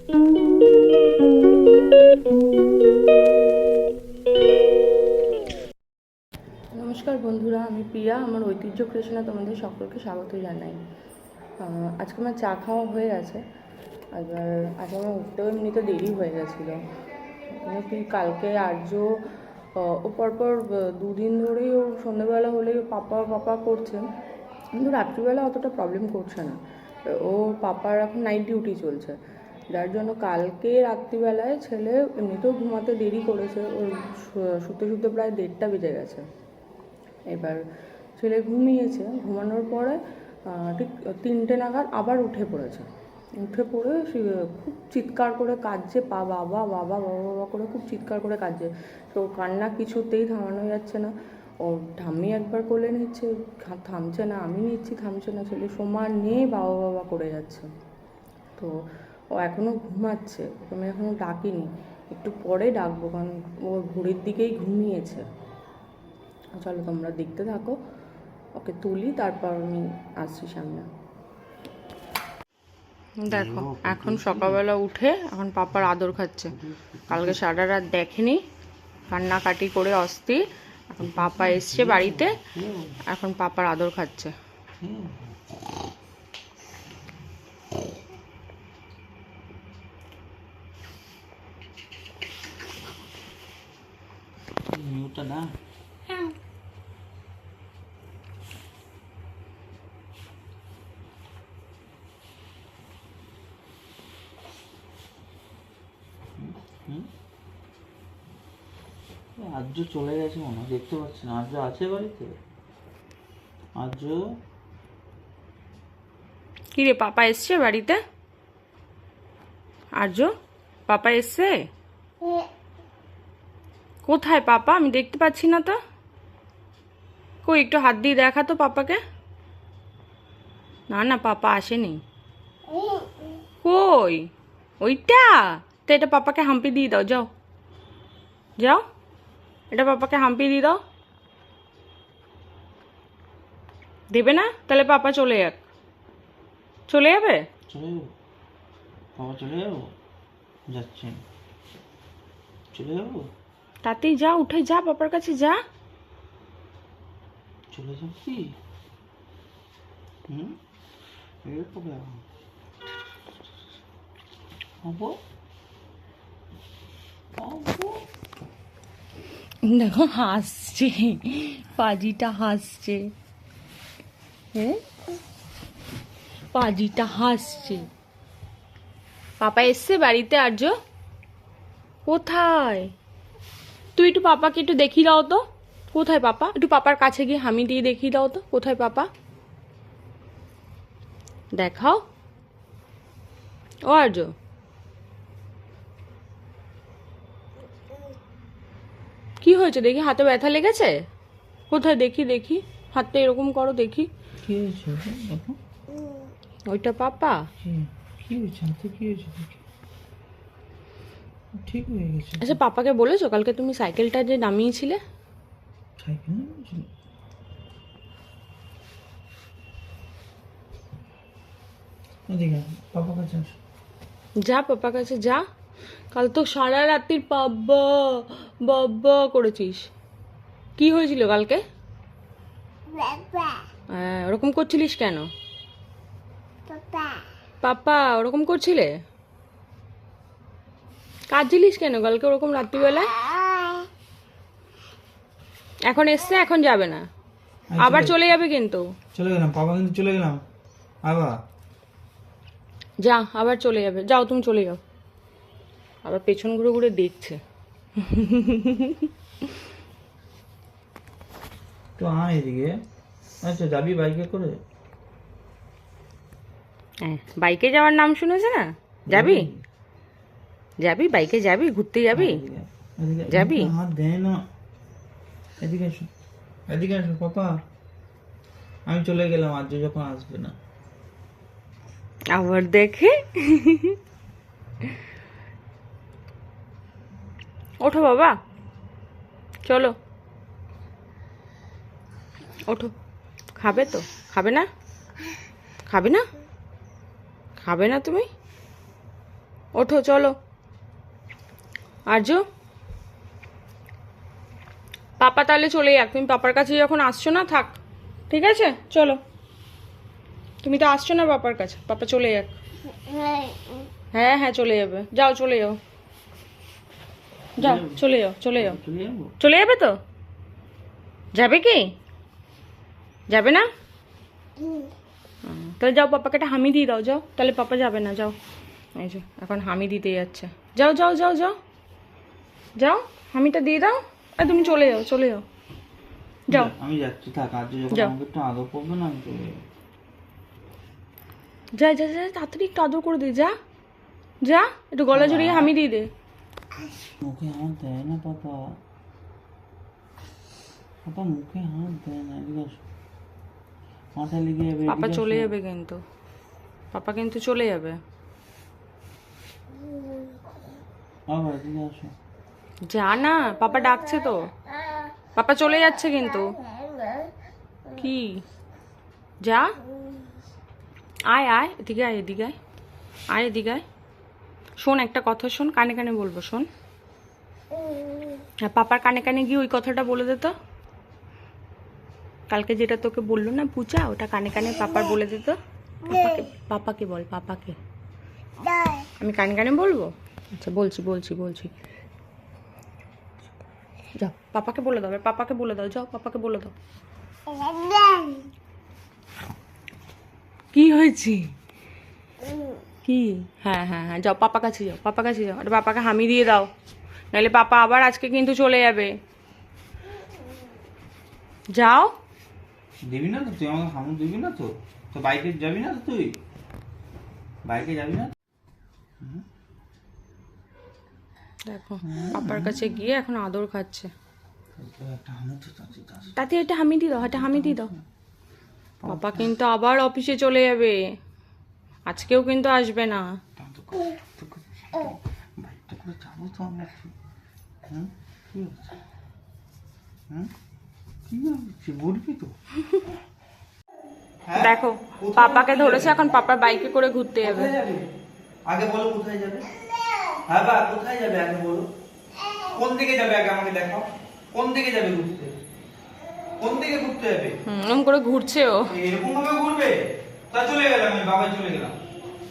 নমস্কার বন্ধুরা, আমি প্রিয়া। আমার ঐতিহ্য ক্রিয়েশনে তোমাদের সকলকে স্বাগত জানাই। আজকে আমার চা খাওয়া হয়ে গেছে। এবার আজ আমার উঠতেও এমনিতে দেরি হয়ে গেছিলো। কি কালকে আর্য ও পরপর দুদিন ধরেই ওর সন্ধ্যেবেলা হলেই পাপা পাপা করছে, কিন্তু রাত্রিবেলা অতটা প্রবলেম করছে না। ওর পাপার এখন নাইট ডিউটি চলছে, যার জন্য কালকে রাত্রিবেলায় ছেলে এমনিতেও ঘুমাতে দেরি করেছে। ওর শুতে শুতে প্রায় 1:30টা বেজে গেছে। এবার ছেলে ঘুমিয়েছে, ঘুমানোর পরে ঠিক 3টে নাগাদ আবার উঠে পড়েছে। উঠে পড়ে খুব চিৎকার করে কাঁদছে, বাবা বাবা বাবা বাবা করে খুব চিৎকার করে কাঁদছে। তো কান্না কিছুতেই থামানো যাচ্ছে না। ওর ঠাম্মি একবার কোলে নিচ্ছে, থামছে না, আমি নিচ্ছি, থামছে না। ছেলে সমান নিয়ে বাবা বাবা করে যাচ্ছে। তো ও এখনও ঘুমাচ্ছে, আমি এখনও ডাকিনি, একটু পরে ডাকবো, কারণ ও ঘড়ির দিকেই ঘুমিয়েছে। চলো তোমরা দেখতে থাকো, ওকে তুলি, তারপর আমি আসছি সামনে। দেখো এখন সকালবেলা উঠে এখন পাপার আদর খাচ্ছে। কালকে সারা রাত দেখেনি, কান্নাকাটি করে অস্থির। এখন পাপা এসছে বাড়িতে, এখন পাপার আদর খাচ্ছে। না আর্য চলে গেছে মনে হয়, দেখতে পাচ্ছি না। আর্য আছে বাড়িতে? আর্য কি রে, পাপা এসছে বাড়িতে? আর্য, পাপা এসছে? কোথায় পাপা? আমি দেখতে পাচ্ছি না তো। কই, একটু হাত দিয়ে দেখা তো পাপাকে। না না, পাপা আসেনি। কই ওইটা? তো এটা পাপাকে হাম্পি দিয়ে দাও, যাও যাও, এটা পাপাকে হাম্পি দিয়ে দাও। দেবে না? তাহলে পাপা চলে যাক। চলে যাবে? চলে যাবো, বাবা চলে যাবো, যাচ্ছে, চলে যাবো, তাতেই যা, উঠে যা, পাপার কাছে যা। চলে যাবি? কবে হবো? দেখো হাসছে, পাজিটা হাসছে। হ্যাঁ, পাজিটা হাসছে। পাপা এসছে বাড়িতে? আর্য কোথায়? তুই একটু পাপাকে একটু দেখিয়ে দাও তো, কোথায় পাপা? একটু পাপার কাছে গিয়ে হামি দিয়ে দেখিয়ে দাও তো, কোথায় পাপা? দেখাও। ও আর্য, কি হয়েছে দেখি? হাতে ব্যথা লেগেছে? কোথায় দেখি দেখি, হাতটা এরকম করো দেখি। কি হয়েছে দেখো? ওইটা পাপা? কি হয়েছে হাতে? কি হয়েছে দেখি? ঠিক হয়ে গেছে। আচ্ছা, পাপাকে বলেছো কালকে তুমি সাইকেলটা যে নামিয়েছিলে? সাইকেল নামিয়েছিল? এদিকে পাপা কাছে আসো। যা, পাপার কাছে যা। কাল তো সারা রাত্রির বাবা বাবা করেছিস। কি হয়েছিল কালকে? হ্যাঁ, ওরকম করছিলিস কেন? পাপা ওরকম করছিলে? কাঁদছিলিস কেন কালকে ওরকম রাত্রিবেলায়? এখন এসছে, এখন যাবে না, আবার চলে যাবে কিন্তু। চলে গেলাম পাপা, কিন্তু চলে গেলাম আবার। যা, আবার চলে যাবে, যাও তুমি চলে যাও। আবার পেছন ঘুরে ঘুরে দেখছে। তো আয় এদিকে। আচ্ছা যাবি বাইকে করে? হ্যাঁ, বাইকে যাওয়ার নাম শুনেছে না? যাবি? যাবি বাইকে? যাবি ঘুরতে? যাবি? যাবি? হাত দেয় না। এদিকে এসো, এদিকে এসো পাপা। আমি চলে গেলাম, আজ যখন আসবে না। আবার দেখে। ওঠো বাবা, চলো ওঠো। খাবে তো? খাবে না? খাবে না? খাবে না তুমি? ওঠো চলো। আরজু পাপা তাহলে চলে যাক, তুমি পাপার কাছে যখন আসছো না থাক, ঠিক আছে চলো। তুমি তো আসছো না পাপার কাছে, পাপা চলে যাক। হ্যাঁ হ্যাঁ চলে যাবে, যাও চলে যাও, যাও চলে যাও চলে যাও। চলে যাবো? চলে যাবে তো? যাবে কি? যাবে না? তাহলে যাও পাপাকে একটা হামি দিয়ে দাও, যাও, তাহলে পাপা যাবে না, যাও। এই যে এখন হামি দিতে যাচ্ছে, যাও যাও যাও যাও যাও, হামিটা দিয়ে দাও। আর তুমি চলে যাও চলে যাও, যাও। আমি যাচ্ছি, থাক। আজ যখন যাও। আমাকে একটু আদর করবে না, আমি চলে যাবো। যা যা যা, তাড়াতাড়ি একটু আদর করে দে, যা যা, একটু গলা জড়িয়ে হামি দিয়ে দে। মুখে হাত দেয় না পাপা, পাপা মুখে হাত দেয় না। এদিকে আসো, মাথায় লেগে যাবে। পাপা চলে যাবে কিন্তু, পাপা কিন্তু চলে যাবে। বাবা এদিকে আসো। যা না, পাপা ডাকছে তো, পাপা চলে যাচ্ছে কিন্তু। কি? যা, আয় আয়, এদিকে আয়, এদিকে আয়, আয় এদিকে আয়। শোন একটা কথা শোন, কানে কানে বলবো, শোন। হ্যাঁ, পাপার কানে কানে গিয়ে ওই কথাটা বলে দে তো। কালকে যেটা তোকে বললো না পূজা, ওটা কানে কানে পাপার বলে দে তো। পাপাকে, পাপাকে বল, পাপাকে। আমি কানে কানে বলবো? আচ্ছা বলছি বলছি বলছি। যাও পাপাকে বলে দাও, পাপাকে বলে দাও, যাও পাপাকে বলে দাও। কি হয়েছে? কি? হ্যাঁ হ্যাঁ হ্যাঁ, যাও পাপা কাছে যাও, পাপা কাছে যাও, আর পাপাকে হামি দিয়ে দাও, নাহলে পাপা আবার আজকে কিন্তু চলে যাবে। যাও। দিবি না তো তুই আমাকে হামু, দিবি না তো? তো বাইকে যাবি না তো তুই? বাইকে যাবি না? দেখো পাপার কাছে গিয়ে এখন আদর খাচ্ছে। একটা হামু তো তাতে তাতে। তাতে এটা হামি দিয়ে দাও, এটা হামি দিয়ে দাও। পাপা কিন্তু আবার অফিসে চলে যাবে, আজকেও কিন্তু আসবে না। বাইকটা করে যাবো তো আমরা। হুম, কি হচ্ছে? হুম, কি হচ্ছে? বলবি তো? দেখো পাপাকে ধরেছে, এখন পাপার বাইকে করে ঘুরতে যাবে। কোথায় যাবে? আগে বলো কোথায় যাবে? হ্যাঁ বা কোথায় যাবে আগে বলো। কোন দিকে যাবে আগে আমাকে দেখাও। কোন দিকে যাবে ঘুরতে? কোন দিকে ঘুরতে যাবে? এরকম করে ঘুরছে ও। এরকম ভাবে ঘুরবে? তা চলে গেলাম, আমি বাবা চলে গেলাম।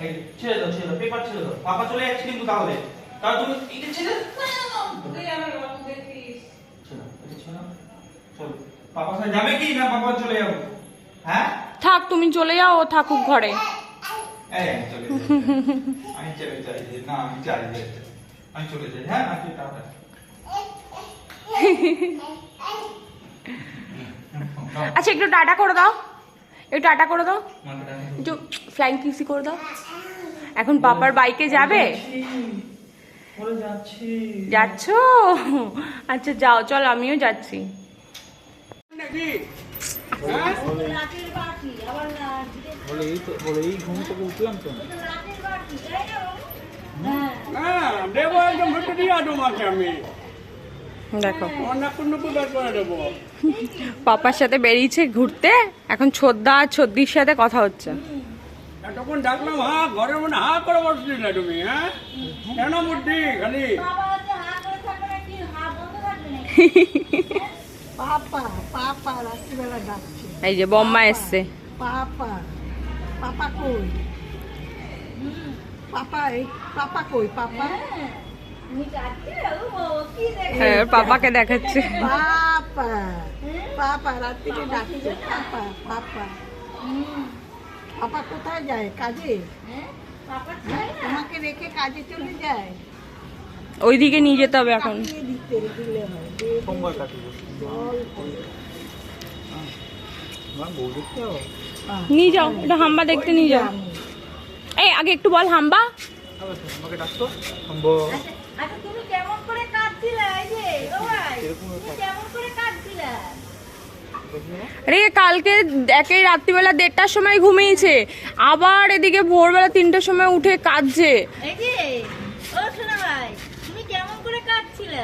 এই ছেড়ে দাও, ছেড়ে দাও, পেপার ছেড়ে দাও। পাপা চলে যাচ্ছে কিন্তু তাহলে। তাহলে তুমি এটা ছেড়ে দাও। ছেড়ে দাও, এটা ছেড়ে দাও। চলো। পাপা সাথে যাবে কি না পাপা চলে যাবো? হ্যাঁ? থাক, তুমি চলে যাও, ও থাকুক ঘরে। এই আমি চলে যাই। আমি চলে যাই। না আমি যাই যাই। আমি চলে যাই। হ্যাঁ আপনি টাটা। আচ্ছা একটু টাটা করে দাও, একটু টাটা করে দাও, একটু ফ্লাইং কিসি করে দাও। এখন পাপার বাইকে যাবে? যাচ্ছো? আচ্ছা যাও, চল আমিও যাচ্ছি। এই ঘুম থেকে উঠলাম তো। দেখো পাপার সাথে বেরিয়েছে ঘুরতে, এখন ছোদ্দা আর ছোদ্দির সাথে কথা হচ্ছে। তখন ডাকলাম, হ্যাঁ ঘরের মনে হা করে বসলি না তুমি? হ্যাঁ কেন বুদ্ধি খালি? পাপা পাপা রাত্রিবেলা ডাকছে। এই যে বম্মা এসছে। পাপা পাপা কই? পাপা এই পাপা কই? পাপা হ্যাঁ, পাপাকে দেখাচ্ছে। পাপা পাপা রাত্রিরে ডাকছে। পাপা পাপা পাপা কোথায় যায়? কাজে? তোমাকে রেখে কাজে চলে যায়? ওইদিকে নিয়ে যেতে হবে এখন। কাটিয়ে দিতে দিলে হয়। সোমবার কাটিয়ে জল করে। আমার বউ দেখতে যাবো। নিয়ে যাও, এটা হাম্বা দেখতে নিয়ে যাও। এই আগে একটু বল হাম্বা। আমাকে ডাকতো সম্ভব। আচ্ছা তুমি কেমন করে কাটছিলে? এই যে ও ভাই তুমি কেমন করে কাটছিলে? আরে কালকে একই রাত্রিবেলা 1:30টার সময় ঘুমিয়েছে, আবার এদিকে ভোরবেলা 3টার সময় উঠে কাঁদছে। এই যে ও শোনা ভাই তুমি কেমন করে কাটছিলে?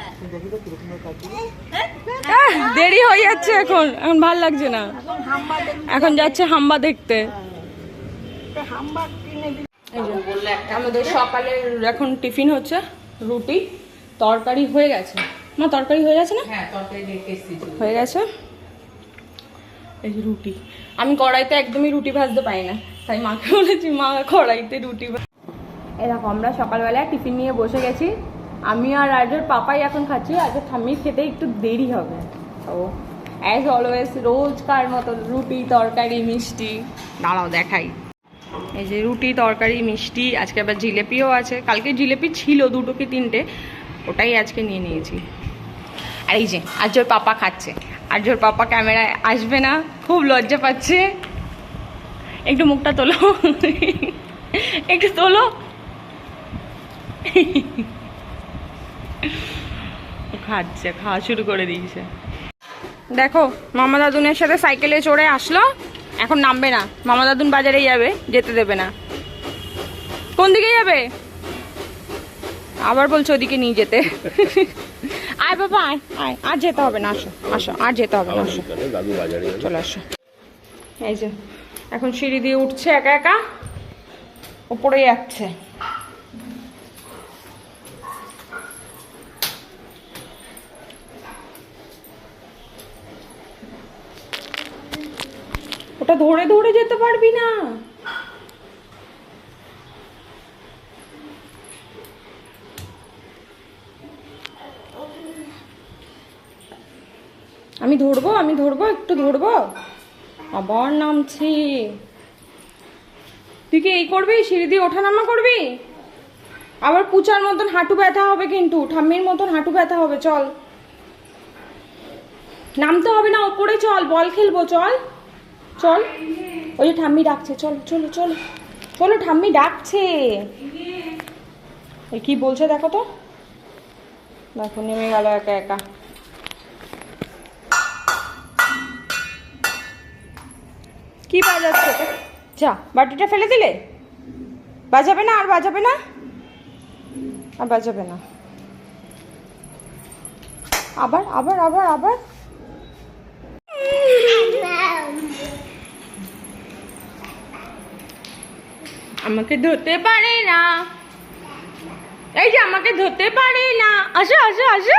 দেরি হয়ে যাচ্ছে, এখন এখন ভাল লাগছে না, এখন হাম্বা দেখতে এখন যাচ্ছে হাম্বা দেখতে। হাম্বা কিনে দিল। এই যে আমাদের সকালের এখন টিফিন হচ্ছে রুটি, তরকারি হয়ে গেছে। মা তরকারি হয়ে গেছে না? হ্যাঁ তরকারি রেখে এসেছি। হয়ে গেছে। এই যে রুটি, আমি কড়াইতে একদমই রুটি ভাজতে পারি না, তাই মাকে বলেছি মা কড়াইতে রুটি। এরকম আমরা সকালবেলায় টিফিন নিয়ে বসে গেছি, আমি আর রাজের পাপাই এখন খাচ্ছি। আজকে ঠাম্মির খেতে একটু দেরি হবে, তো অ্যাজ অলওয়েজ রোজকার মতো রুটি তরকারি মিষ্টি। দাঁড়াও দেখাই, এই যে রুটি তরকারি মিষ্টি, আজকে আবার জিলেপিও আছে। কালকে জিলেপি ছিল 2 কি 3টে, ওটাই আজকে নিয়ে নিয়েছি। আর এই যে আর্যর পাপা খাচ্ছে, আর্যর পাপা ক্যামেরায় আসবে না, খুব লজ্জা পাচ্ছে। একটু মুখটা তোলো, একটু তোলো। খাচ্ছে, খাওয়া শুরু করে দিয়েছে। দেখো মামা দাদুনের সাথে সাইকেলে চড়ে আসলো, এখন নামবে না। মামা দাদুন বাজারে যাবে, যেতে দেবে না। কোন দিকে যাবে? আবার বলছো ওদিকে নিয়ে যেতে। আয় বাবা আয় আয়, আর যেতে হবে না, আসো আসো, আর যেতে হবে না, আসো চলে আসো। এই যে এখন সিঁড়ি দিয়ে উঠছে একা একা, ওপরে যাচ্ছে। ওটা ধরে ধরে যেতে পারবি না। আমি ধরবো, আমি ধরবো, একটু ধরবো, আবার নামছি। তুই কি এই করবি, সিঁড়ি দিয়ে ওঠা নামা করবি? আবার পুচার মতন হাঁটু ব্যথা হবে, কিন্তু ঠাম্মির মতন হাঁটু ব্যথা হবে। চল, নামতে হবে না, ওপরে চল, বল খেলবো, চল চল। ওই যে ঠাম্মি ডাকছে, চল চলো চলো চলো, ঠাম্মি ডাকছে। এই কি বলছে দেখো তো, দেখো নেমে গেল একা একা। কি বাজাচ্ছে? যা, বাটিটা ফেলে দিলে। বাজাবে না, আর বাজাবে না, আর বাজাবে না। আবার আবার আবার আবার। আমাকে ধরতে পারে না, এই যে আমাকে ধরতে পারে না। আসো আসো আসো,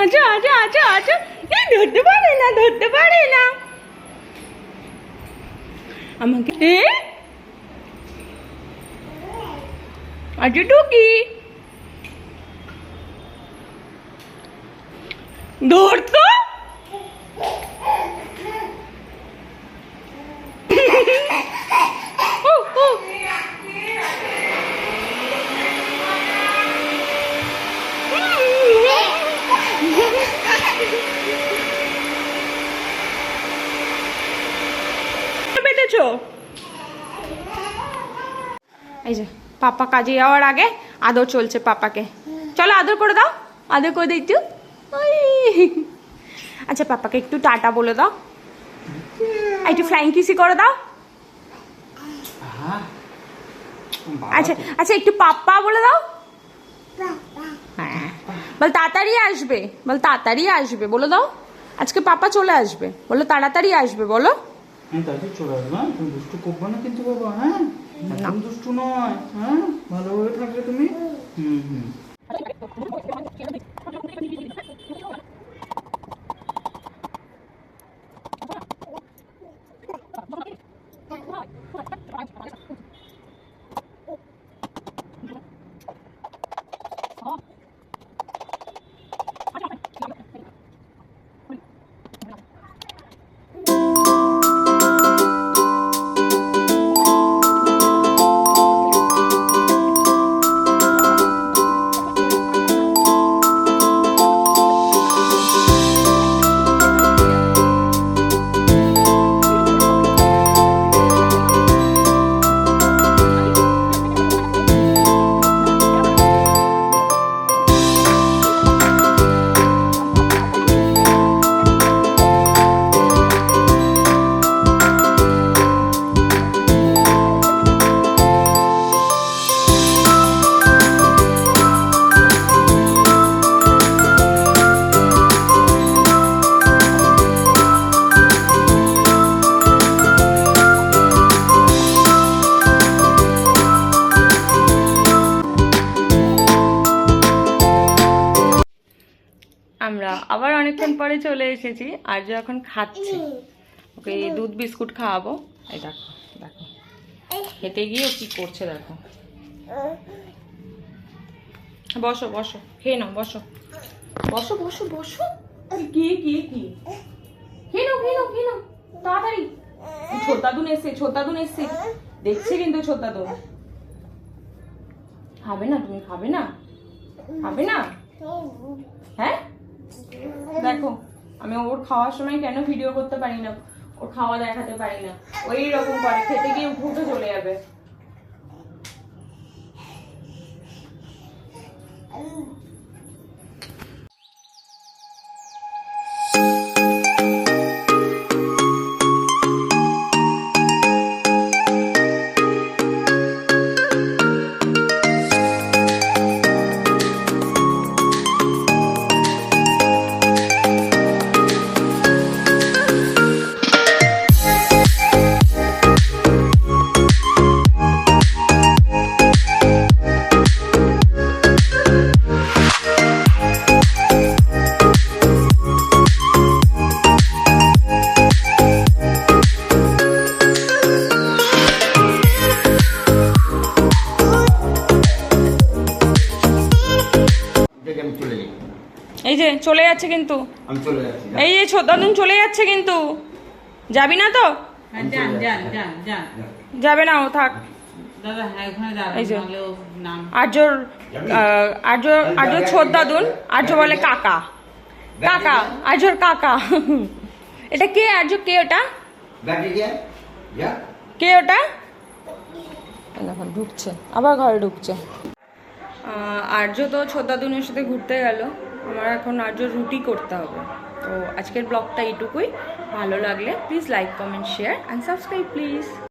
আচ্ছা আচ্ছা আচ্ছা আচ্ছা, ধরতে পারে না, ধরতে পারে না আমাকে। আচ্ছা টুকি ধরতো। এই যে পাপা কাজে যাওয়ার আগে আদর চলছে পাপাকে। চলো আদর করে দাও, আদর করে দিই একটু। আচ্ছা পাপাকে একটু টাটা বলে দাও, একটু ফ্লাইং কিসি করে দাও। আচ্ছা আচ্ছা একটু পাপ্পা বলে দাও। হ্যাঁ বল তাড়াতাড়ি আসবে, বল তাড়াতাড়ি আসবে বলে দাও। আজকে পাপা চলে আসবে, বলো তাড়াতাড়ি আসবে বলো। তাড়াতাড়ি চলে আসবে, হ্যাঁ? তুমি দুষ্টু করবে না কিন্তু বাবা, হ্যাঁ? একদম দুষ্টু নয়, হ্যাঁ? ভালোভাবে থাকবে তুমি। হুম হুম। আবার অনেকক্ষণ পরে চলে এসেছি। আর্য এখন খাচ্ছে, ওকে দুধ বিস্কুট খাওয়াবো। এই দেখো দেখো খেতে গিয়ে কি করছে দেখো। বসো বসো, খেয়ে নাও, বসো বসো বসো বসো। কি কি কি খেয়ে নাও খেয়ে নাও খেয়ে নাও তাড়াতাড়ি। ছোটাদুন এসছে দেখছে কিন্তু ছোটাদুন। খাবে না তুমি? খাবে না? খাবে না? হ্যাঁ দেখো আমি ওর খাওয়ার সময় কেন ভিডিও করতে পারি না, ওর খাওয়া দেখাতে পারি না। ওই রকম করে খেতে গিয়ে উঠে চলে যাবে। এই যে চলে যাচ্ছে কিন্তু, আমি চলে যাচ্ছি। এই যে ছোটাদুন চলে যাচ্ছে কিন্তু। যাবি না তো? যান যান যান যান যাবে না ও, থাক। দাদা হ্যাঁ ওখানে দাঁড়ান এই যে নাহলে ও নাম আর্যর আর্য ছোটাদুন, আর্য বলে কাকা কাকা, আর্যর কাকা। এটা কে আর্য? কে ওটা? ব্যাগে গিয়ে যা। কে ওটা? এখন ঢুকছে, আবার ঘরে ঢুকছে। আর্য তো ছোটাদুনের সাথে ঘুরতে গেল, আমার এখন আর্য রুটি করতে হবে। তো আজকের ব্লগটা এইটুকুই। ভালো লাগলে please like comment share and subscribe please.